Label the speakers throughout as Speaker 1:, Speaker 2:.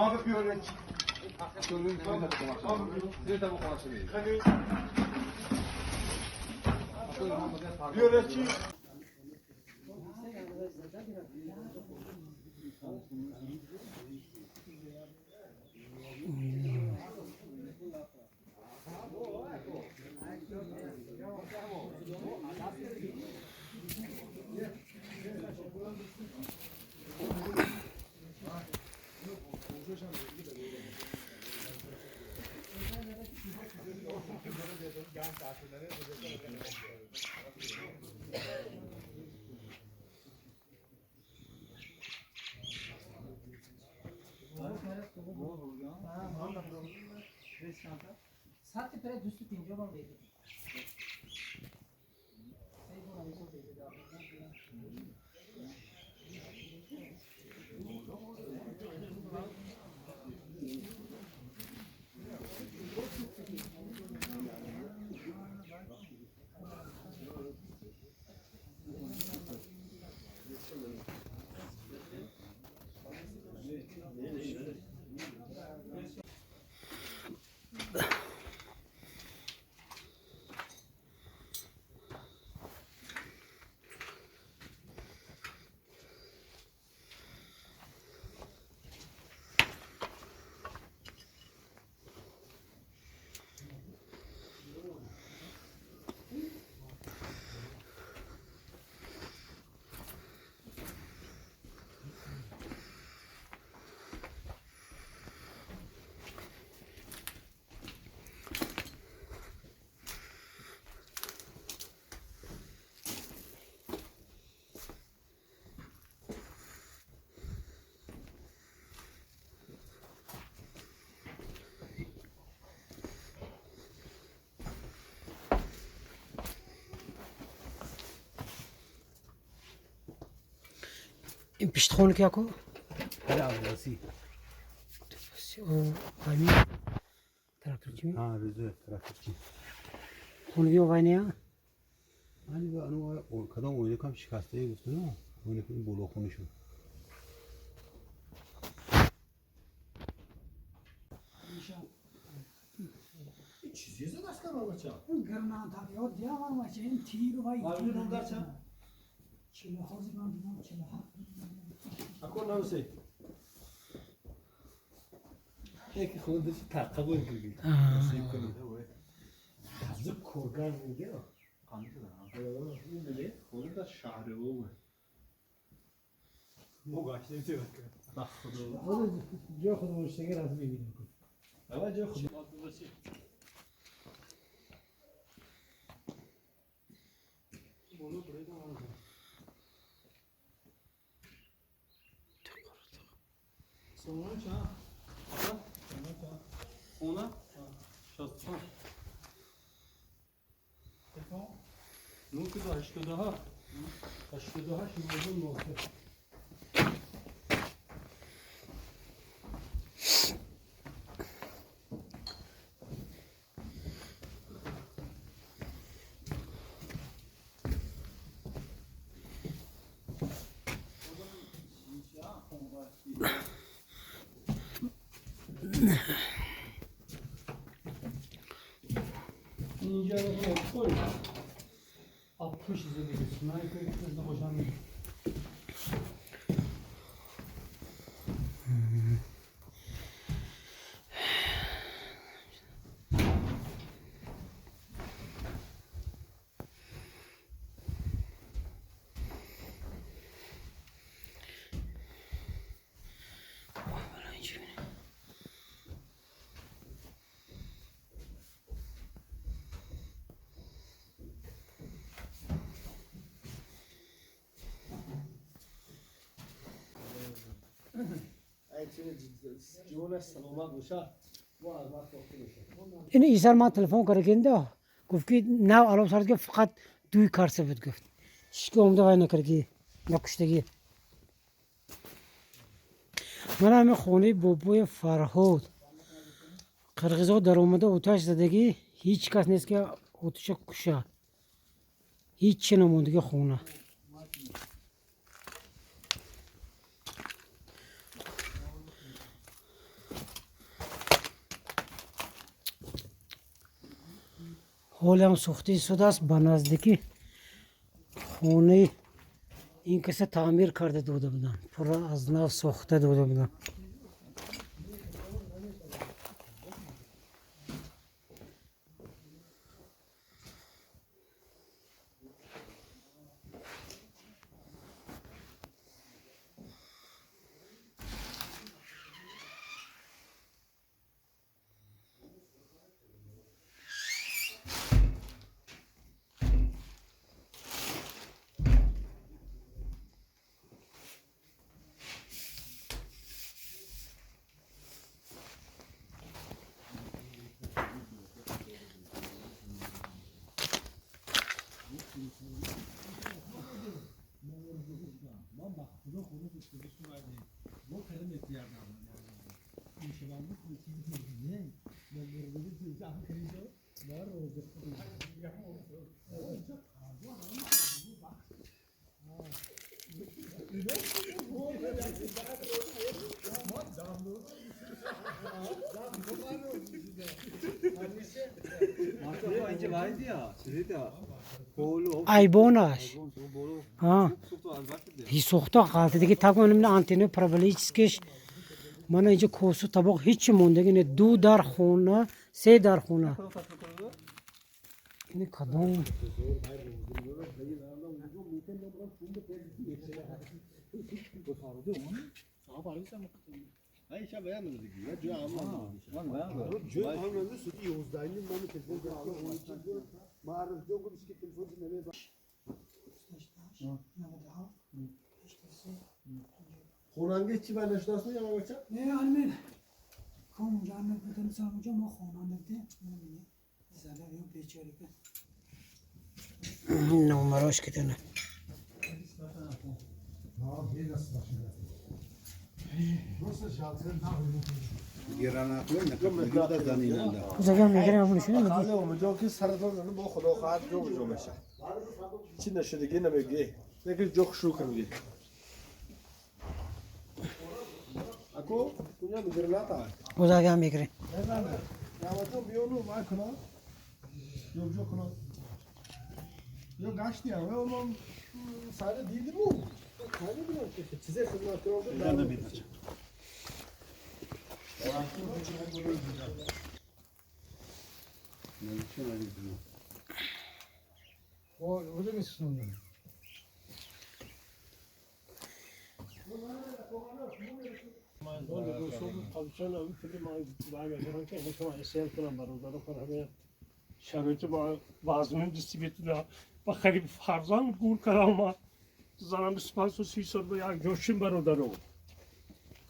Speaker 1: Abi bir öğrenci. Bir öğrenci.
Speaker 2: साथ पे दूसरी तीन जो बार देते सही बोला इसको दे दे आप
Speaker 3: این پشت خون کیا کو؟
Speaker 4: بله عباسی
Speaker 3: او همی تراکتور چی؟
Speaker 4: ها رزه تراکتورچی
Speaker 3: خونگی و وینیا؟
Speaker 4: hani ben o kadın oyunu kam şikasteye gittin ama oyunu kim bolu konuşuyor.
Speaker 1: چیزی دست کنم بچه.
Speaker 2: गरना था और दिया हमारा मशीन ठीक भाई
Speaker 1: Harbi onlar sen.
Speaker 2: चलो हाउस में दिना चलो
Speaker 1: Akor nasıl? Peki خودش تقبل کردی. نصیب کنید. از کورگان میگه. میدونی؟ خود از شهر اوه. مقایسه میشه بکن.
Speaker 2: خود جو خود مشتری راست میبینیم
Speaker 1: اول جا خود. Sonra çağ. Ona? Şatsan. Ne kadar aşkı daha? Aşkı daha şimdi uzun mu oldu? اینجا رو کوی 60 زدی سنایپر کردن خوشم میاد
Speaker 3: این ایسر ما تلفن کرده گفت که نه الان سرد که فقط دوی کارسه بود گفت هیچ که عمده وای نکرده نکشتگی من همه خونه بابوی فرهاد قرقیزا در اومده اوتش زدگی هیچ کس نیست که اوتش کشه هیچ چی نموندگی خونه حالی هم سوخته شده است. به نزدیکی خونه این کسی تعمیر کرده دوده بودن، پر از نو ساخته دوده بودن.
Speaker 4: اینجا وایدی ها چیزیه بولو
Speaker 3: ایبانش
Speaker 4: بولو
Speaker 3: ها
Speaker 4: تو البته
Speaker 3: هی سوخته خالته دیگه تقریبا آنتن پرولیچسکش من اینجا کوسو طبق هیچ موندگی نه. 2 در خونه 3 در خونه این کدوم
Speaker 4: Hayır şey beğenmedik ya. Cü ama. Cü anlamda sütü Yavuz'dayım. Bunu telefon yapıyor. Mağarada çok bir şey telefon dinlemeye bak. Konange içi ben neştasını yana bakacağım.
Speaker 2: نه علمه کام اونجا علمه بودم مثلا اونجا ما خانه نبوده نمیدونی زده بیم بیچاره که
Speaker 3: نمراش کتنه
Speaker 4: Giranaklı ne kadar da zanıyla.
Speaker 3: بزرگم میگیرم اونو شده
Speaker 1: Hali olmayacak ki sarıdan bu Xudo xaat çok olmayacak. Çin neşede gene begi. Ne ki çok şu kangi. Ako, kunya migranata.
Speaker 3: بزرگم میگیرم
Speaker 1: Ya bakalım bir yolu var kına. Yok kına. Yok kaçtı ya. Ve onun sadece değildi bu. Sadece bir şey. Size kızmak oldu. Ben de bilmeyeceğim.
Speaker 2: o da میسوزونم
Speaker 5: شرایط با وازمون دیستریبیوتور با خرید فرزان گور کردم ما زنم 25 سال با یک جوشیم برادرم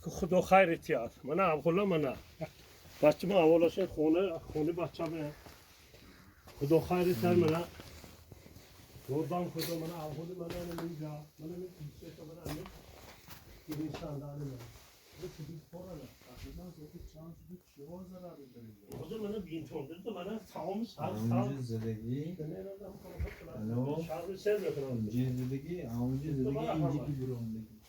Speaker 5: که خدا خیرت یاد من اولا من بچه ما اولش خونه بچه من خدا خیرت یاد من دردم خدا من اول من نمیجا من نمیشه تو من این شانداره من خدا من بین تونده تو من تمام
Speaker 6: اونجا زدگی الو
Speaker 5: شهر سر میکنم
Speaker 6: اونجا زدگی اونجا زدگی اینجا کی برامدگی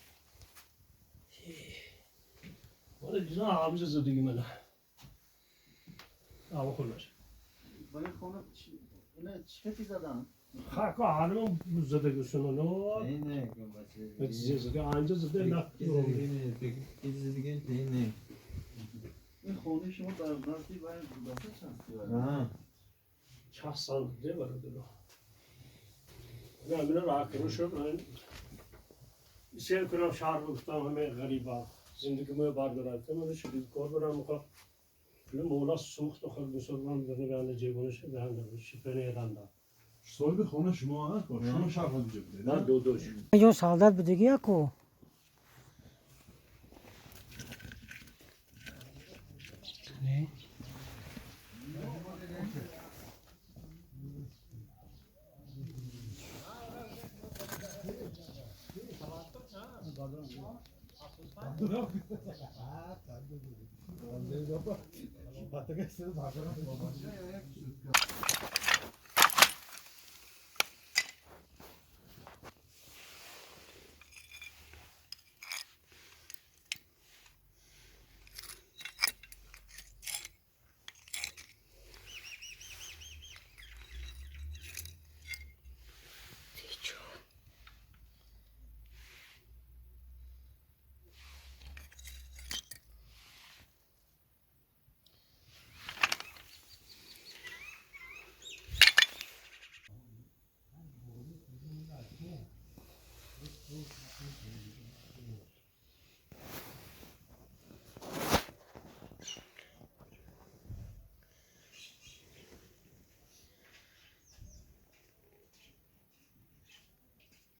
Speaker 5: ولی دیگه آموزش زدگی منه آوا خلاص
Speaker 7: برای خونه اینا چه زدن؟
Speaker 5: خاکا حالم زدگی شنو نه
Speaker 6: نه نه کن بچه
Speaker 5: زدگی آنجا زده نه
Speaker 6: کی زدگی نه کی زدگی نه
Speaker 7: این خونه شما در نزدیک برای بودافه چند
Speaker 6: ها
Speaker 5: چه سال ده برده نه من راکرو شد من سیر کنم شهر گفتم همه غریبا زندگی ما باردارم من شدید کار برام میخوام مولا سوخت و خود مسلمان برای بیان جیبونش بیان داشت پنی رندا
Speaker 8: صاحب خانه شما هست با شما شهر اینجا بوده
Speaker 5: نه دوش
Speaker 3: جو سالدات بدگی اکو نه
Speaker 1: Patates